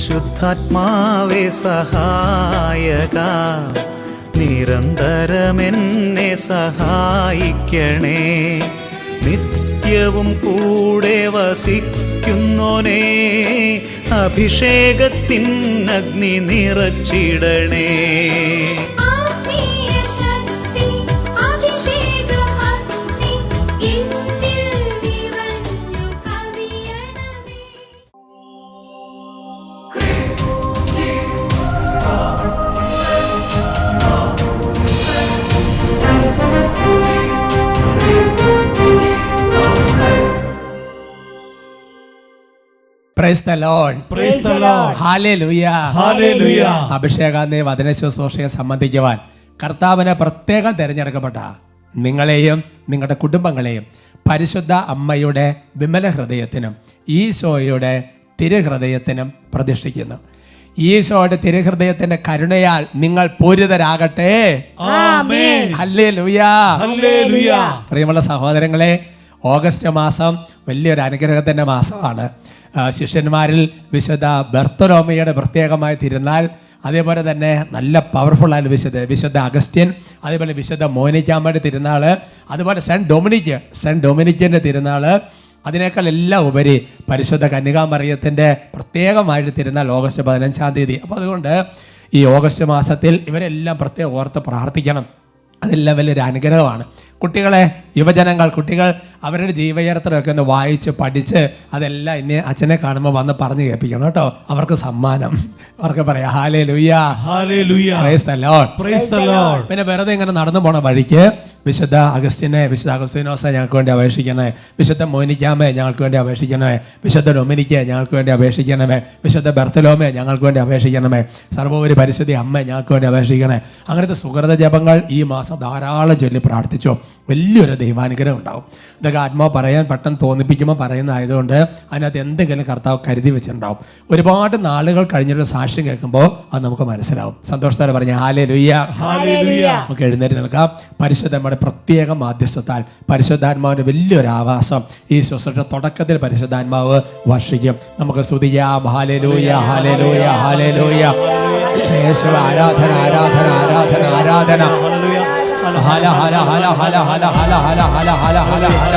പരിശുദ്ധാത്മാവേ സഹായക, നിരന്തരമെന്നെ സഹായിക്കണേ. നിത്യവും കൂടെ വസിക്കുന്നോനേ, അഭിഷേകത്തിൻ അഗ്നി നിറച്ചിടണേ. Praise the Lord. Praise the Lord. Hallelujah. Hallelujah. അഭിഷേകാന്ത വചന ശുശ്രൂഷയെ സംബന്ധിക്കുവാൻ കർത്താവിനെ പ്രത്യേകം തിരഞ്ഞെടുക്കപ്പെട്ട നിങ്ങളെയും നിങ്ങളുടെ കുടുംബങ്ങളെയും പരിശുദ്ധ അമ്മയുടെ വിമല ഹൃദയത്തിനും ഈശോയുടെ തിരുഹൃദയത്തിനും പ്രതിഷ്ഠിക്കുന്നു. ഈശോയുടെ തിരുഹൃദയത്തിന്റെ കരുണയാൽ നിങ്ങൾ പൂരിതരാകട്ടെ. ആമേൻ. ഹല്ലേലൂയ. ഹല്ലേലൂയ. പ്രിയമുള്ള സഹോദരങ്ങളെ, ഓഗസ്റ്റ് മാസം വലിയൊരു അനുഗ്രഹത്തിൻ്റെ മാസമാണ്. ശിഷ്യന്മാരിൽ വിശുദ്ധ ബർത്തലോമയുടെ പ്രത്യേകമായ തിരുനാൾ, അതേപോലെ തന്നെ നല്ല പവർഫുള്ളായ വിശുദ്ധ അഗസ്റ്റ്യൻ, അതേപോലെ വിശുദ്ധ മോനിക്കാമ്മയുടെ തിരുനാൾ, അതുപോലെ സെൻറ്റ് ഡൊമിനിക്കിൻ്റെ തിരുനാൾ, അതിനേക്കാൾ എല്ലാം ഉപരി പരിശുദ്ധ കന്യകാമറിയത്തിൻ്റെ പ്രത്യേകമായിട്ട് തിരുനാൾ ഓഗസ്റ്റ് 15-ാം തീയതി. അപ്പോൾ അതുകൊണ്ട് ഈ ഓഗസ്റ്റ് മാസത്തിൽ ഇവരെല്ലാം പ്രത്യേകം ഓർത്ത് പ്രാർത്ഥിക്കണം. അതെല്ലാം വലിയൊരു അനുഗ്രഹമാണ്. കുട്ടികളെ, യുവജനങ്ങൾ, കുട്ടികൾ അവരുടെ ജീവചരിത്രമൊക്കെ ഒന്ന് വായിച്ച് പഠിച്ച് അതെല്ലാം ഇനി അച്ഛനെ കാണുമ്പോൾ വന്ന് പറഞ്ഞു കേൾപ്പിക്കണം കേട്ടോ. അവർക്ക് സമ്മാനം, അവർക്ക് പറയാം hallelujah, hallelujah, price the Lord, praise the Lord. പിന്നെ വെറുതെ ഇങ്ങനെ നടന്നു പോണ വഴിക്ക് വിശുദ്ധ അഗസ്തീനോസെ ഞങ്ങൾക്ക് വേണ്ടി അപേക്ഷിക്കണേ, വിശുദ്ധ മോനിക്കാമേ ഞങ്ങൾക്ക് വേണ്ടി അപേക്ഷിക്കണമേ, വിശുദ്ധ ഡൊമിനിക്ക് ഞങ്ങൾക്ക് വേണ്ടി അപേക്ഷിക്കണമേ, വിശുദ്ധ ബർത്തലോമേ ഞങ്ങൾക്ക് വേണ്ടി അപേക്ഷിക്കണമേ, സർവ്വോപരി പരിശുദ്ധി അമ്മ ഞങ്ങൾക്ക് വേണ്ടി അപേക്ഷിക്കണേ. അങ്ങനത്തെ സുഹൃത ജപങ്ങൾ ഈ മാസം ധാരാളം ചൊല്ലി പ്രാർത്ഥിച്ചോ, വലിയൊരു ദൈവാനുഗ്രഹം ഉണ്ടാവും. ഇതൊക്കെ ആത്മാവ് പറയാൻ പെട്ടെന്ന് തോന്നിപ്പിക്കുമ്പോൾ പറയുന്നതായതുകൊണ്ട് അതിനകത്ത് എന്തെങ്കിലും കർത്താവ് കരുതി വെച്ചിട്ടുണ്ടാവും. ഒരുപാട് നാളുകൾ കഴിഞ്ഞൊരു സാക്ഷ്യം കേൾക്കുമ്പോൾ അത് നമുക്ക് മനസ്സിലാവും. സന്തോഷത്തോടെ പറഞ്ഞ ഹല്ലേലൂയ, ഹല്ലേലൂയ. നമുക്ക് എഴുന്നേറ്റ് നിൽക്കാം. പരിശുദ്ധമ്മയുടെ പ്രത്യേക മാധ്യസ്ഥത്താൽ പരിശുദ്ധാത്മാവിൻ്റെ വലിയൊരു ആവാസം ഈ ശുശ്രൂഷ തുടക്കത്തിൽ പരിശുദ്ധാത്മാവ് വർഷിക്കും. നമുക്ക് സ്തുതിക്കാം. Hallelujah, hallelujah, hallelujah. യേശുവേ, ആരാധന, ആരാധന, ആരാധന, ആരാധന. ഹല ഹല ഹല ഹല ഹല ഹല ഹല ഹല ഹല ഹല ഹല.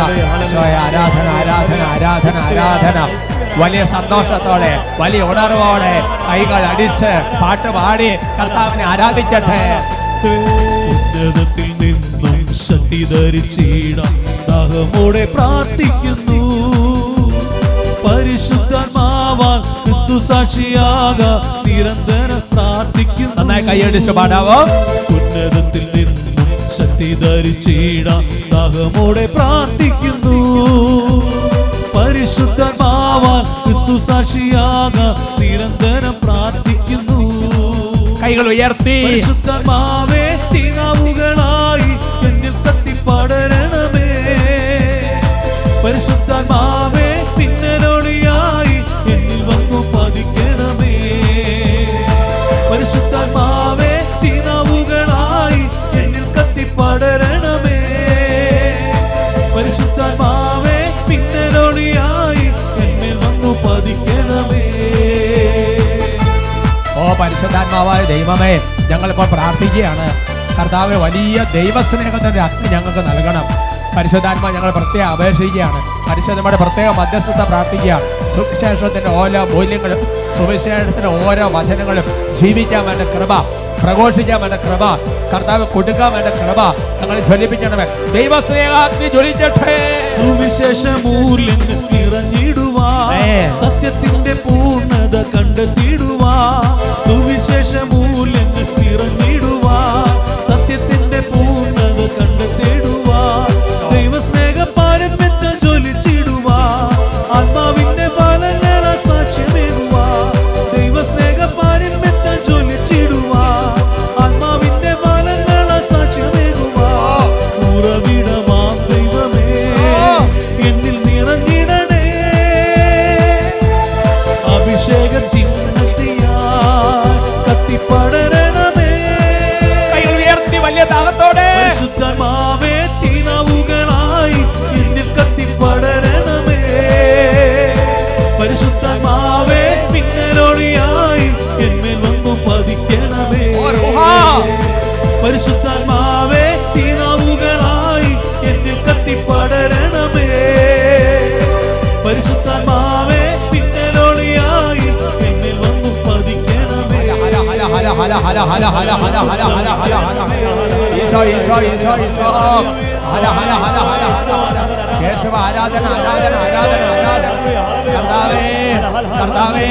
ആരാധന, ആരാധന, ആരാധന, ആരാധന. വലിയ സന്തോഷത്തോടെ, വലിയ ഉണർവോടെ കൈകൾ അടിച്ച് പാട്ട് പാടി കർത്താവിനെ ആരാധിക്കട്ടെ. ഉന്നതത്തിൽ നിന്നും ശക്തി ധരിച്ചിടാം, ദാഹമോടെ പ്രാർത്ഥിക്കുന്നു. പരിശുദ്ധാത്മാവാൽ ക്രിസ്തു സാക്ഷിയാകാ നിരന്തരം പ്രാർത്ഥിക്കുന്നു. നന്നായി കൈയടിച്ച് പാടാവോ. ഉന്നതത്തിൽ നിന്നും ശക്തി ധരിച്ചിടാം, ദാഹമോടെ പ്രാർത്ഥിക്കുന്നു. പരിശുദ്ധാത്മാവാൽ ക്രിസ്തു സാക്ഷിയാകാ നിരന്തരം പ്രാർത്ഥിക്കുന്നു. കൈകൾ ഉയർത്തി. പരിശുദ്ധാത്മാവേ, തീനാവുകളായി എന്നിൽ കത്തിപ്പടരണമേ. പരിശുദ്ധാത്മാവേ, പിന്നലോടിയായി എന്നിൽ വന്നു പതിക്കണമേ. പരിശുദ്ധാത്മാവേ, തീനാവുകളായി എന്നിൽ കത്തിപ്പടരണമേ. പരിശുദ്ധാത്മാവേ, പിന്നലോടിയായി എന്നിൽ വന്നു പതിക്കണമേ. ഓ പരിശുദ്ധാത്മാവായ ദൈവമേ, ഞങ്ങളിപ്പോൾ പ്രാർത്ഥിക്കുകയാണ്. കർത്താവെ, വലിയ ദൈവസ്നേഹത്തിന്റെ അഗ്നി ഞങ്ങൾക്ക് നൽകണം. പരിശുദ്ധാത്മാ ഞങ്ങൾ പ്രത്യേകം അപേക്ഷിക്കുകയാണ്. പരിശുദ്ധയുടെ പ്രത്യേക മധ്യസ്ഥത പ്രാർത്ഥിക്കുക. സുവിശേഷത്തിന്റെ ഓരോ മൂല്യങ്ങളും സുവിശേഷത്തിന്റെ ഓരോ വചനങ്ങളും ജീവിക്കാൻ വേണ്ട കൃപ, പ്രഘോഷിക്കാൻ വേണ്ട കൃപ, കർത്താവ് കൊടുക്കാൻ വേണ്ട കൃപ ഞങ്ങൾ ജ്വലിപ്പിക്കണമേ. ദൈവസ്നേഹാഗ്നി ജ്വലിക്കട്ടെ. സുവിശേഷ മൂല്യങ്ങൾ നിറഞ്ഞിടുവാ, സത്യത്തിന്റെ പൂർണ്ണത കണ്ടെത്തിടുവാ. സുവിശേഷ മൂല്യങ്ങൾ നിറഞ്ഞിടുവാ, സത്യത്തിന്റെ പൂർണ്ണത കണ്ടെത്തിടുവാ. ദൈവസ്നേഹ പാരമ്യത്തെ ജ്വലിച്ചിടുവാ, ആത്മാവിന്റെ ഫലങ്ങളാൽ സാക്ഷ്യമേകുവാ. ദൈവസ്നേഹ പാരമ്യത്തെ ജ്വലിച്ചിടുവാ, ആത്മാവിന്റെ ഫലങ്ങളാൽ സാക്ഷ്യമേകുവാ. ഉറവിടമാം ദൈവമേ, എന്നിൽ നിറഞ്ഞിടണേ. അഭിഷേക ചിഹ്നത്തിയാൽ കത്തിപ്പ പരിശുദ്ധാത്മാവേ തീനാവുകളായി എന്നെ കത്തിപ്പടരണമേ. പരിശുദ്ധാത്മാവേ പിന്നലോളിയായി എന്നിൽ വന്നു പതിക്കണമേ. ഈശോ ഈശോ ഈശോ ഈശോ യേശുവ ആരാധന ആരാധന ആരാധന ആരാധന. കർത്താവേ കർത്താവേ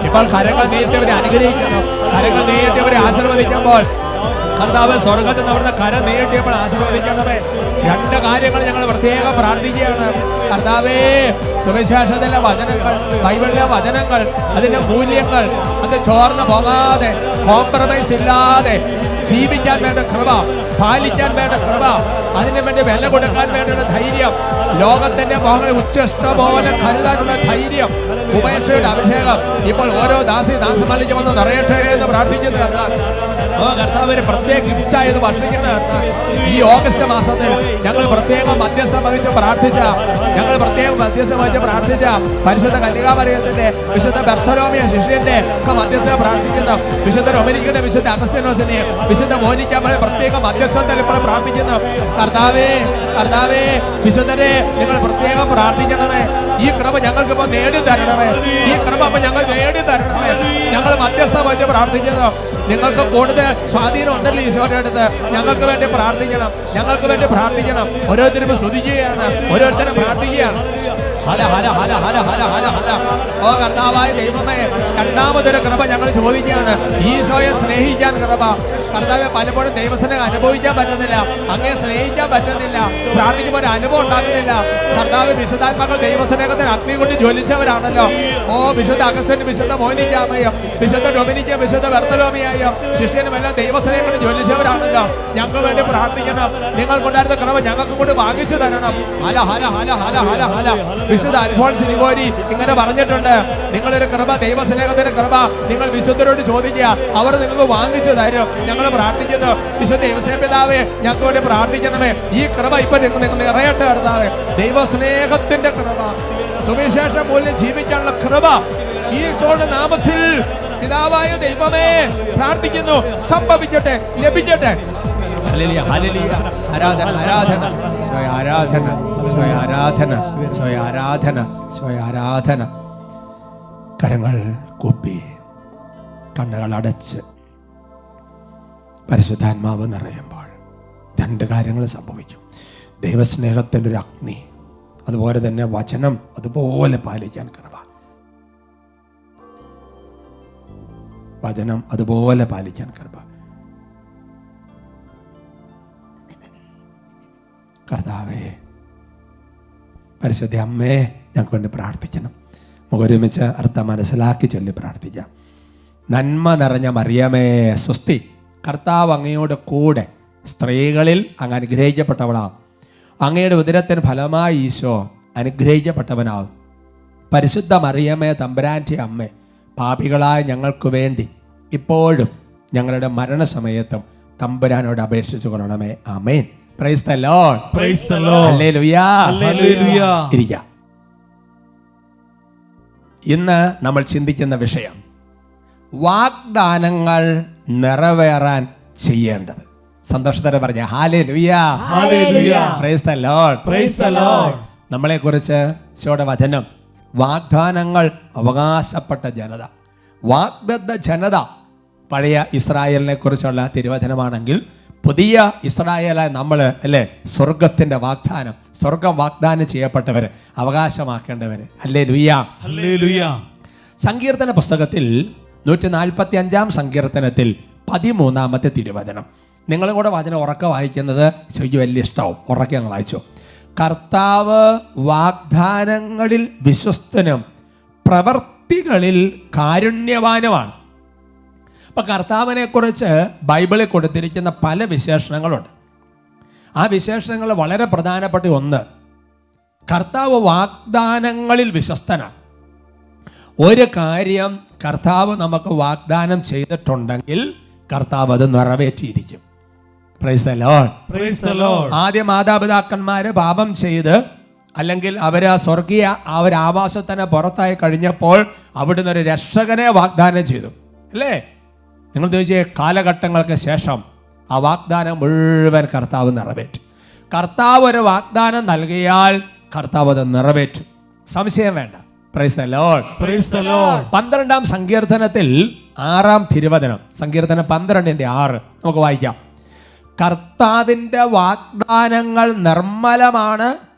ഇപ്പോൾ കരങ്ങൾ നീട്ടിയവരെ അനുഗ്രഹിക്കണം. കരങ്ങൾ നീട്ടിയവരെ ആശീർവദിക്കുമ്പോൾ കർത്താവ് സ്വർഗത്തിൽ നിന്ന് അവിടുന്ന് കരം നീട്ടിയപ്പോൾ ആശീർവദിക്കണമേ. രണ്ട് കാര്യങ്ങൾ ഞങ്ങൾ പ്രത്യേകം പ്രാർത്ഥിക്കുകയാണ്. കർത്താവേ സുവിശേഷത്തിലെ വചനങ്ങൾ, ബൈബിളിലെ വചനങ്ങൾ, അതിന്റെ മൂല്യങ്ങൾ അത് ചോർന്നു പോകാതെ കോംപ്രമൈസ് ഇല്ലാതെ ജീവിക്കാൻ വേണ്ട കൃപ, പാലിക്കാൻ വേണ്ട കൃപ, അതിനു വേണ്ടി വില കൊടുക്കാൻ വേണ്ട ധൈര്യം, ലോകത്തിന്റെ മോഹങ്ങളെ ഉച്ഛിഷ്ട പോലെ കരുതാനുള്ള ധൈര്യം, ഉപേക്ഷയുടെ അഭിഷേകം ഇപ്പോൾ ഓരോ ദാസന്മാരിലേക്ക് വന്ന് നിറയട്ടെ എന്ന് പ്രാർത്ഥിക്കുന്നു. കർത്താവിന് പ്രത്യേക ഗിഫ്റ്റായത് ഭക്ഷിക്കുന്ന ഈ ഓഗസ്റ്റ് മാസത്തിൽ ഞങ്ങൾ പ്രത്യേകം മധ്യസ്ഥം വഹിച്ച് പ്രാർത്ഥിച്ച പരിശുദ്ധ കന്യകാമറിയത്തിന്റെ, വിശുദ്ധ ബർത്തലോമിയ ശിഷ്യന്റെ ഒക്കെ മധ്യസ്ഥം പ്രാർത്ഥിക്കുന്ന വിശുദ്ധ ഡൊമിനിക്കിന്റെ, വിശുദ്ധ അഗസ്തീനോസിന്റെ, വിശുദ്ധ മോനിക്കാമ്മയെ പ്രത്യേക മധ്യസ്ഥത്തിൽ ഇപ്പോൾ പ്രാർത്ഥിക്കുന്നു. കർത്താവേ കർത്താവേ വിശുദ്ധരെ നിങ്ങൾ പ്രത്യേകം പ്രാർത്ഥിക്കണമേ. ഈ കൃപ ഞങ്ങൾക്ക് ഇപ്പോൾ നേടിത്തരണമേ. ഈ കൃപ അപ്പോൾ ഞങ്ങൾ നേടിത്തരണമേ. ഞങ്ങൾ മധ്യസ്ഥം വഹിച്ച് പ്രാർത്ഥിക്കുന്നു. നിങ്ങൾക്ക് കൂടുതൽ സ്വാധീനം ഉണ്ടല്ലോ ഈശോയുടെ അടുത്ത്. ഞങ്ങൾക്ക് വേണ്ടി പ്രാർത്ഥിക്കണം, ഞങ്ങൾക്ക് വേണ്ടി പ്രാർത്ഥിക്കണം. ഓരോരുത്തരും സ്തുതിക്കുകയാണ്, ഓരോരുത്തരും പ്രാർത്ഥിക്കുകയാണ്. ഹല ഹല ഹല ഹല ഹല ഹല ഹല. ഓ കർത്താവായ ദൈവമേ, രണ്ടാമതൊരു കൃപ ഞങ്ങൾ ചോദിക്കുകയാണ്. ഈശോയെ സ്നേഹിക്കാൻ കൃപ. കർത്താവെ പലപ്പോഴും ദൈവസ്നേഹം അനുഭവിക്കാൻ പറ്റുന്നില്ല, അങ്ങേ സ്നേഹിക്കാൻ പറ്റുന്നില്ല, പ്രാർത്ഥിക്കുമ്പോൾ ഒരു അനുഭവം ഉണ്ടാകുന്നില്ല. കർത്താവ് വിശുദ്ധാത്മാക്കൾ ദൈവസ്നേഹത്തിന് അഗ്നി കൊണ്ട് ജ്വലിച്ചവരാണല്ലോ. ഓ വിശുദ്ധ അഗസ്തീൻ, വിശുദ്ധ മോനിക്കാമയും, വിശുദ്ധ ഡൊമിനിക്കും, വിശുദ്ധ ബർത്തലോമിയായും ശിഷ്യനുമെല്ലാം ദൈവസ്നേഹം കൊണ്ട് ജ്വലിച്ചവരാണല്ലോ. ഞങ്ങൾക്ക് വേണ്ടി പ്രാർത്ഥിക്കണം. നിങ്ങൾക്കുണ്ടായിരുന്ന കൃപ ഞങ്ങൾക്ക് കൊണ്ട് വാങ്ങിച്ചു തരണം. ഹല ഹല ഹല ഹല ഹല ഹല. വിശുദ്ധ അൽഫോൻസ് നിഗോരി ഇങ്ങനെ പറഞ്ഞിട്ടുണ്ട്, നിങ്ങളൊരു കൃപ, ദൈവസ്നേഹത്തിന്റെ കൃപ നിങ്ങൾ വിശുദ്ധരോട് ചോദിക്കുക, അവർ നിങ്ങൾക്ക് വാങ്ങിച്ചു തരും. ഞങ്ങൾ പ്രാർത്ഥിക്കുന്നു. വിശുദ്ധ ദേവസ്വം പിതാവേ, ഞങ്ങൾക്ക് വേണ്ടി പ്രാർത്ഥിക്കണമേ. ഈ കൃപ ഇപ്പൊ നിങ്ങൾ നിറയട്ടെ കർത്താവേ. ദൈവസ്നേഹത്തിന്റെ കൃപ, സുവിശേഷ മൂല്യം ജീവിക്കാനുള്ള കൃപ ഈശോയുടെ നാമത്തിൽ പിതാവായ ദൈവമേ പ്രാർത്ഥിക്കുന്നു. സംഭവിക്കട്ടെ, ലഭിക്കട്ടെ. Hallelujah hallelujah. ആരാധന ആരാധന സ്വയ ആരാധന സ്വയ ആരാധന സ്വയ ആരാധന സ്വയ ആരാധന. കരങ്ങൾ കൂപ്പി കണ്ണുകൾ അടച്ച് പരിശുദ്ധാത്മാവ് നിറയുമ്പോൾ രണ്ട് കാര്യങ്ങൾ സംഭവിക്കും. ദൈവസ്നേഹത്തിൻ്റെ ഒരു അഗ്നി, അതുപോലെ തന്നെ വചനം അതുപോലെ പാലിക്കാൻ കൃപ. വചനം അതുപോലെ പാലിക്കാൻ കൃപ. കർത്താവേ, പരിശുദ്ധ അമ്മേ, ഞങ്ങൾക്ക് വേണ്ടി പ്രാർത്ഥിക്കണം. ഒരുമിച്ച് അർത്ഥം മനസ്സിലാക്കി ചൊല്ലി പ്രാർത്ഥിക്കാം. നന്മ നിറഞ്ഞ മറിയമേ സ്വസ്തി, കർത്താവ് അങ്ങയോട് കൂടെ സ്ത്രീകളിൽ അങ്ങ് അനുഗ്രഹിക്കപ്പെട്ടവളാവും. അങ്ങയുടെ ഉദരത്തിന് ഫലമായി ഈശോ അനുഗ്രഹിക്കപ്പെട്ടവനാവും. പരിശുദ്ധ മറിയമേ തമ്പുരാൻ്റെ അമ്മേ, പാപികളായ ഞങ്ങൾക്ക് വേണ്ടി ഇപ്പോഴും ഞങ്ങളുടെ മരണസമയത്തും തമ്പുരാനോട് അപേക്ഷിച്ചു കൊള്ളണമേ. ആമേൻ. Praise the Lord. Praise the Lord. ഹല്ലേലൂയ. ഹല്ലേലൂയ. ഇരിക്കാം. ഇന്ന് നമ്മൾ ചിന്തിക്കുന്ന വിഷയം വാഗ്ദാനങ്ങൾ നിറവേറാൻ ചെയ്യേണ്ടത്. സന്തോഷത്തോടെ പറഞ്ഞ hallelujah. Hallelujah. Price the Lord. Praise the Lord. നമ്മളെ കുറിച്ച് ഈശോയുടെ വചനം, വാഗ്ദാനങ്ങൾ അവകാശപ്പെട്ട ജനത, വാഗ്ദത്ത ജനത. പഴയ ഇസ്രായേലിനെ കുറിച്ചുള്ള തിരുവചനമാണെങ്കിൽ പുതിയ ഇസ്രായേലായ നമ്മൾ അല്ലേ, സ്വർഗത്തിന്റെ വാഗ്ദാനം, സ്വർഗം വാഗ്ദാനം ചെയ്യപ്പെട്ടവർ, അവകാശമാക്കേണ്ടവർ. ഹല്ലേലൂയ. ഹല്ലേലൂയ. സങ്കീർത്തന പുസ്തകത്തിൽ 145 സങ്കീർത്തനത്തിൽ 13 തിരുവചനം. നിങ്ങളും കൂടെ വചനം ഉറക്ക വായിക്കുന്നത് ശരിക്കും വലിയ ഇഷ്ടമാവും. ഉറക്കെ ഞങ്ങൾ വായിച്ചു. കർത്താവ് വാഗ്ദാനങ്ങളിൽ വിശ്വസ്തനും പ്രവർത്തികളിൽ കാരുണ്യവാനുമാണ്. അപ്പം കർത്താവിനെ കുറിച്ച് ബൈബിളിൽ കൊടുത്തിരിക്കുന്ന പല വിശേഷണങ്ങളുണ്ട്. ആ വിശേഷണങ്ങൾ വളരെ പ്രധാനപ്പെട്ട ഒന്ന്, കർത്താവ് വാഗ്ദാനങ്ങളിൽ വിശ്വസ്തനാണ്. ഒരു കാര്യം കർത്താവ് നമുക്ക് വാഗ്ദാനം ചെയ്തിട്ടുണ്ടെങ്കിൽ കർത്താവ് അത് നിറവേറ്റിയിരിക്കും. Praise the Lord. Praise the Lord. ആദ്യ മാതാപിതാക്കന്മാര് പാപം ചെയ്ത് അല്ലെങ്കിൽ അവര് സ്വർഗീയ ആ ഒരു ആവാസത്തിന് പുറത്തായി കഴിഞ്ഞപ്പോൾ അവിടുന്ന് ഒരു രക്ഷകനെ വാഗ്ദാനം ചെയ്തു അല്ലേ? നിങ്ങൾ ചോദിച്ചേ, കാലഘട്ടങ്ങൾക്ക് ശേഷം ആ വാഗ്ദാനം മുഴുവൻ കർത്താവ് നിറവേറ്റും. കർത്താവ് ഒരു വാഗ്ദാനം നൽകിയാൽ കർത്താവ് അത് നിറവേറ്റും, സംശയം വേണ്ട. Price the Lord. Praise the Lord. 12-ാം സങ്കീർത്തനത്തിൽ 6-ാം തിരുവചനം, സങ്കീർത്തനം 12:6 നമുക്ക് വായിക്കാം. കർത്താവിൻ്റെ വാഗ്ദാനങ്ങൾ നിർമ്മലമാണ്,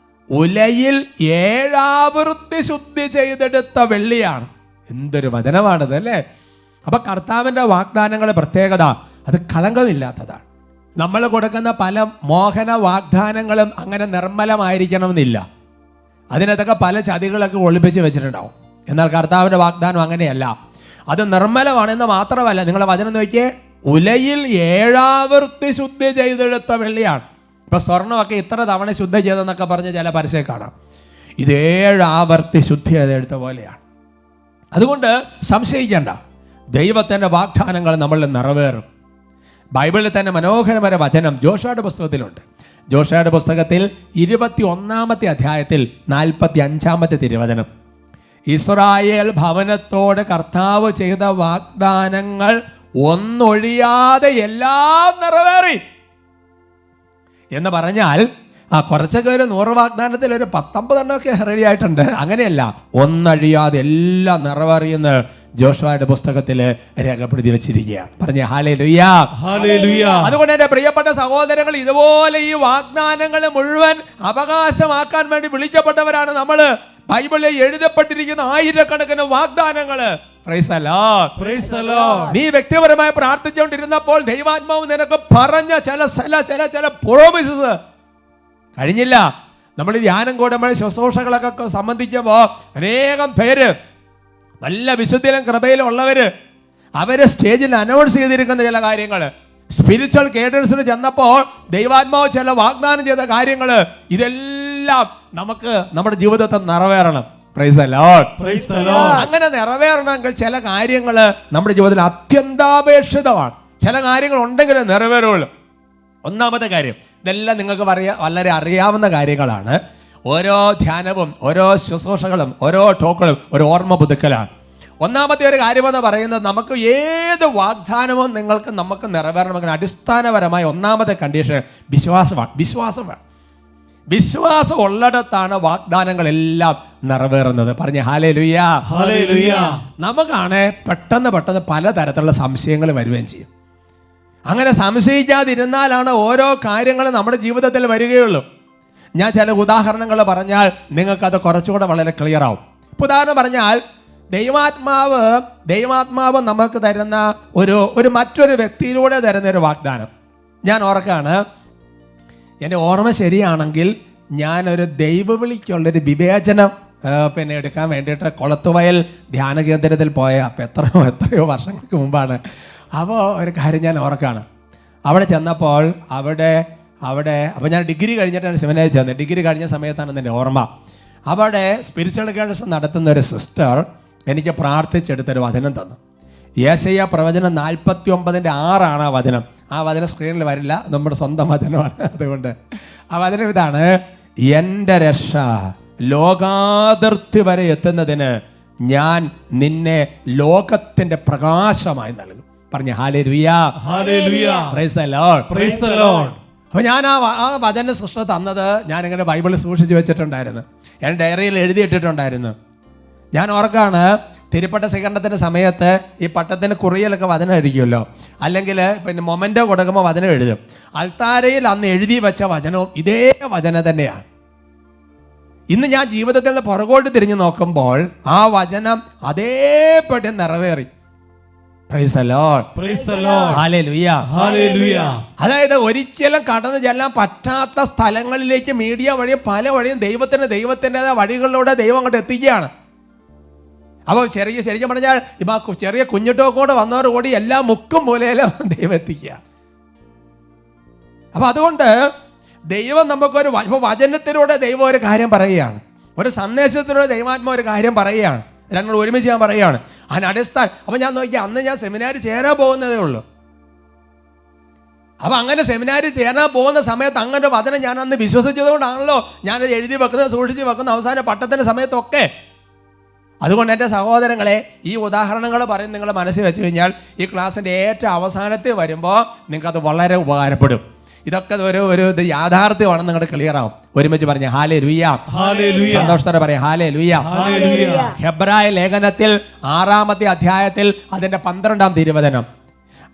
ഉലയിൽ 7 ആവൃത്തി ശുദ്ധി ചെയ്തെടുത്ത വെള്ളിയാണ്. എന്തൊരു വചനമാണത് അല്ലേ? അപ്പൊ കർത്താവിൻ്റെ വാഗ്ദാനങ്ങളുടെ പ്രത്യേകത അത് കളങ്കമില്ലാത്തതാണ്. നമ്മൾ കൊടുക്കുന്ന പല മോഹന വാഗ്ദാനങ്ങളും അങ്ങനെ നിർമ്മലമായിരിക്കണമെന്നില്ല. അതിനകത്തൊക്കെ പല ചതികളൊക്കെ ഒളിപ്പിച്ച് വെച്ചിട്ടുണ്ടാവും. എന്നാൽ കർത്താവിൻ്റെ വാഗ്ദാനം അങ്ങനെയല്ല, അത് നിർമ്മലമാണെന്ന് മാത്രമല്ല, നിങ്ങളെ വചനം നോക്കിയേ, ഉലയിൽ 7 ആവൃത്തി ശുദ്ധി ചെയ്തെടുത്ത വെള്ളിയാണ്. ഇപ്പൊ സ്വർണ്ണമൊക്കെ ഇത്ര തവണ ശുദ്ധി ചെയ്തെന്നൊക്കെ പറഞ്ഞ് ചില പരസ്യം കാണാം. ഇത് 7 ആവർത്തി ശുദ്ധി ചെയ്തെടുത്ത പോലെയാണ്. അതുകൊണ്ട് സംശയിക്കേണ്ട, ദൈവത്തിൻ്റെ വാഗ്ദാനങ്ങൾ നമ്മളിൽ നിറവേറും. ബൈബിളിൽ തന്നെ മനോഹരമായ വചനം ജോഷുവയുടെ പുസ്തകത്തിലുണ്ട്. ജോഷുവയുടെ പുസ്തകത്തിൽ 21-ാമത്തെ അധ്യായത്തിൽ 45-ാമത്തെ തിരുവചനം, ഇസ്രായേൽ ഭവനത്തോട് കർത്താവ് ചെയ്ത വാഗ്ദാനങ്ങൾ ഒന്നൊഴിയാതെ എല്ലാം നിറവേറി എന്ന് പറഞ്ഞാൽ, കുറച്ചൊക്കെ ഒരു 100 വാഗ്ദാനത്തിൽ ഒരു 19 റെഡി ആയിട്ടുണ്ട്. അങ്ങനെയല്ല, ഒന്നഴിയാതെ എല്ലാം നിറവേറിയെന്ന് ജോഷുവയുടെ പുസ്തകത്തിൽ രേഖപ്പെടുത്തി വെച്ചിരിക്കുകയാണ്. പറഞ്ഞേ ഹല്ലേലൂയ. Hallelujah. അതുകൊണ്ട് എൻ്റെ പ്രിയപ്പെട്ട സഹോദരങ്ങൾ, ഇതുപോലെ ഈ വാഗ്ദാനങ്ങൾ മുഴുവൻ അവകാശമാക്കാൻ വേണ്ടി വിളിക്കപ്പെട്ടവരാണ് നമ്മൾ. ബൈബിളിൽ എഴുതപ്പെട്ടിരിക്കുന്ന ആയിരക്കണക്കിന് വാഗ്ദാനങ്ങൾ. Price the Lord. Praise the Lord. നീ വ്യക്തിപരമായി പ്രാർത്ഥിച്ചുകൊണ്ടിരുന്നപ്പോൾ ദൈവാത്മാവ് നിനക്ക് പറഞ്ഞ ചില പ്രോമിസസ് കഴിഞ്ഞില്ല. നമ്മൾ ധ്യാനം കൂടുമ്പോൾ ശുശ്രൂഷകളൊക്കെ സംബന്ധിക്കുമ്പോൾ അനേകം പേര് നല്ല വിശുദ്ധിയിലും കൃപയിലും ഉള്ളവര് അവര് സ്റ്റേജിൽ അനൗൺസ് ചെയ്തിരിക്കുന്ന ചില കാര്യങ്ങൾ, സ്പിരിച്വൽ കേഡേഴ്സിന് ചെന്നപ്പോൾ ദൈവാത്മാവ് ചില വാഗ്ദാനം ചെയ്ത കാര്യങ്ങൾ, ഇതെല്ലാം നമുക്ക് നമ്മുടെ ജീവിതത്തിൽ നിറവേറണം. Praise the Lord. Praise the Lord. അങ്ങനെ നിറവേറണമെങ്കിൽ ചില കാര്യങ്ങൾ നമ്മുടെ ജീവിതത്തിൽ അത്യന്താപേക്ഷിതമാണ്. ചില കാര്യങ്ങൾ ഉണ്ടെങ്കിൽ നിറവേറുള്ളൂ. ഒന്നാമത്തെ കാര്യം, ഇതെല്ലാം നിങ്ങൾക്ക് വളരെ അറിയാവുന്ന കാര്യങ്ങളാണ്. ഓരോ ധ്യാനവും ഓരോ ശുശ്രൂഷകളും ഓരോ ടോക്കുകളും ഒരു ഓർമ്മ പുതുക്കലാണ്. ഒന്നാമത്തെ ഒരു കാര്യമെന്ന് പറയുന്നത്, നമുക്ക് ഏത് വാഗ്ദാനവും നമുക്ക് നിറവേറണമെങ്കിൽ അടിസ്ഥാനപരമായ ഒന്നാമത്തെ കണ്ടീഷൻ വിശ്വാസമാണ്. വിശ്വാസം ഉള്ളിടത്താണ് വാഗ്ദാനങ്ങളെല്ലാം നിറവേറുന്നത്. പറഞ്ഞ ഹല്ലേലൂയ. Hallelujah. നമുക്കാണ് പെട്ടെന്ന് പലതരത്തിലുള്ള സംശയങ്ങൾ വരികയും ചെയ്യും. അങ്ങനെ സംശയിക്കാതിരുന്നാലാണ് ഓരോ കാര്യങ്ങളും നമ്മുടെ ജീവിതത്തിൽ വരികയുള്ളൂ. ഞാൻ ചില ഉദാഹരണങ്ങൾ പറഞ്ഞാൽ നിങ്ങൾക്കത് കുറച്ചുകൂടെ വളരെ ക്ലിയർ ആവും. ഉദാഹരണം പറഞ്ഞാൽ, ദൈവാത്മാവ് നമുക്ക് തരുന്ന ഒരു മറ്റൊരു വ്യക്തിയിലൂടെ തരുന്ന ഒരു വാഗ്ദാനം. ഞാൻ ഓർക്കാണ്, എൻ്റെ ഓർമ്മ ശരിയാണെങ്കിൽ ഞാനൊരു ദൈവവിളിക്കുള്ളൊരു വിവേചനം എടുക്കാൻ വേണ്ടിയിട്ട് കൊളത്തുവയൽ ധ്യാന കേന്ദ്രത്തിൽ പോയ എത്രയോ വർഷങ്ങൾക്ക് മുമ്പാണ്. അപ്പോൾ ഒരു കാര്യം ഞാൻ ഓർക്കാണ്, അവിടെ ചെന്നപ്പോൾ അപ്പോൾ ഞാൻ ഡിഗ്രി കഴിഞ്ഞിട്ടാണ് സെമിനാരിൽ ചെന്നത്. ഡിഗ്രി കഴിഞ്ഞ സമയത്താണ് എൻ്റെ ഓർമ്മ. അവിടെ സ്പിരിച്വൽ ഗൈഡൻസ് നടത്തുന്ന ഒരു സിസ്റ്റർ എനിക്ക് പ്രാർത്ഥിച്ചെടുത്തൊരു വചനം തന്നു. യെശയ്യാ പ്രവചനം 49:6 ആ വചനം. ആ വചനം സ്ക്രീനിൽ വരില്ല, നമ്മുടെ സ്വന്തം വചനമാണ്. അതുകൊണ്ട് ആ വചനം ഇതാണ്: എൻ്റെ രക്ഷ ലോകാതിർത്തി വരെ എത്തുന്നതിന് ഞാൻ നിന്നെ ലോകത്തിന്റെ പ്രകാശമായി നൽകും. പറഞ്ഞ hallelujah. Hallelujah. Price the Lord. Praise the Lord. അപ്പോൾ ഞാൻ ആ വചന സൃഷ്ടി തന്നത് ഞാനിങ്ങനെ ബൈബിളിൽ സൂക്ഷിച്ച് വെച്ചിട്ടുണ്ടായിരുന്നു, ഞാൻ ഡയറിയിൽ എഴുതിയിട്ടിട്ടുണ്ടായിരുന്നു. ഞാൻ ഓർക്കാണ്, തിരുപ്പട്ട സ്വീകരണത്തിൻ്റെ സമയത്ത് ഈ പട്ടത്തിന് കുറിയിലൊക്കെ വചനം എഴുതിക്കുമല്ലോ, അല്ലെങ്കിൽ പിന്നെ മൊമെൻ്റോ കൊടുക്കുമ്പോൾ വചനം എഴുതും. അൾത്താരയിൽ അന്ന് എഴുതി വെച്ച വചനവും ഇതേ വചനം തന്നെയാണ്. ഇന്ന് ഞാൻ ജീവിതത്തിൽ നിന്ന് പുറകോട്ട് തിരിഞ്ഞു നോക്കുമ്പോൾ ആ വചനം അതേപടി നിറവേറി. Praise the Lord. Praise the Lord. Hallelujah. Hallelujah. അതായത് ഒരിക്കലും കടന്നു ചെല്ലാൻ പറ്റാത്ത സ്ഥലങ്ങളിലേക്ക് മീഡിയ വഴിയും പല വഴിയും ദൈവത്തിൻ്റെതായ വഴികളിലൂടെ ദൈവം അങ്ങോട്ട് എത്തിക്കുകയാണ്. അപ്പോൾ ശരിക്കും പറഞ്ഞാൽ ഇപ്പം ചെറിയ കുഞ്ഞിട്ടോക്കൂടെ വന്നവരോടുകൂടി എല്ലാ മുക്കും മൂലയിലും ദൈവം എത്തിക്കുകയാണ്. അപ്പം അതുകൊണ്ട് ദൈവം നമുക്കൊരു വചനത്തിലൂടെ ദൈവം ഒരു കാര്യം പറയുകയാണ്, ഒരു സന്ദേശത്തിലൂടെ ദൈവാത്മാ ഒരു കാര്യം പറയുകയാണ്, രണ്ടും ഒരുമിച്ച് ഞാൻ പറയുകയാണ്. അതിനടിസ്ഥാനം അപ്പം ഞാൻ നോക്കി, അന്ന് ഞാൻ സെമിനാരി ചേരാൻ പോകുന്നതേ ഉള്ളൂ. അപ്പം അങ്ങനെ സെമിനാരി ചേരാൻ പോകുന്ന സമയത്ത് അങ്ങനെ വചനം ഞാൻ അന്ന് വിശ്വസിച്ചത് കൊണ്ടാണല്ലോ ഞാനത് എഴുതി വെക്കുന്നത്, സൂക്ഷിച്ച് വെക്കുന്ന അവസാന പട്ടത്തിൻ്റെ സമയത്തൊക്കെ. അതുകൊണ്ട് എൻ്റെ സഹോദരങ്ങളെ, ഈ ഉദാഹരണങ്ങൾ പറയും നിങ്ങൾ മനസ്സിൽ വെച്ച് കഴിഞ്ഞാൽ ഈ ക്ലാസ്സിൻ്റെ ഏറ്റവും അവസാനത്തിൽ വരുമ്പോൾ നിങ്ങൾക്കത് വളരെ ഉപകാരപ്പെടും. ഇതൊക്കെ ഇത് യാഥാർത്ഥ്യമാണെന്ന് നിങ്ങളുടെ ക്ലിയർ ആവും. ഒരുമിച്ച് പറഞ്ഞ ഹല്ലേലൂയ, സന്തോഷത്തോടെ പറയാം ഹല്ലേലൂയ. ഹെബ്രായ ലേഖനത്തിൽ 6-ാമത്തെ അധ്യായത്തിൽ അതിൻ്റെ 12-ാം തിരുവചനം,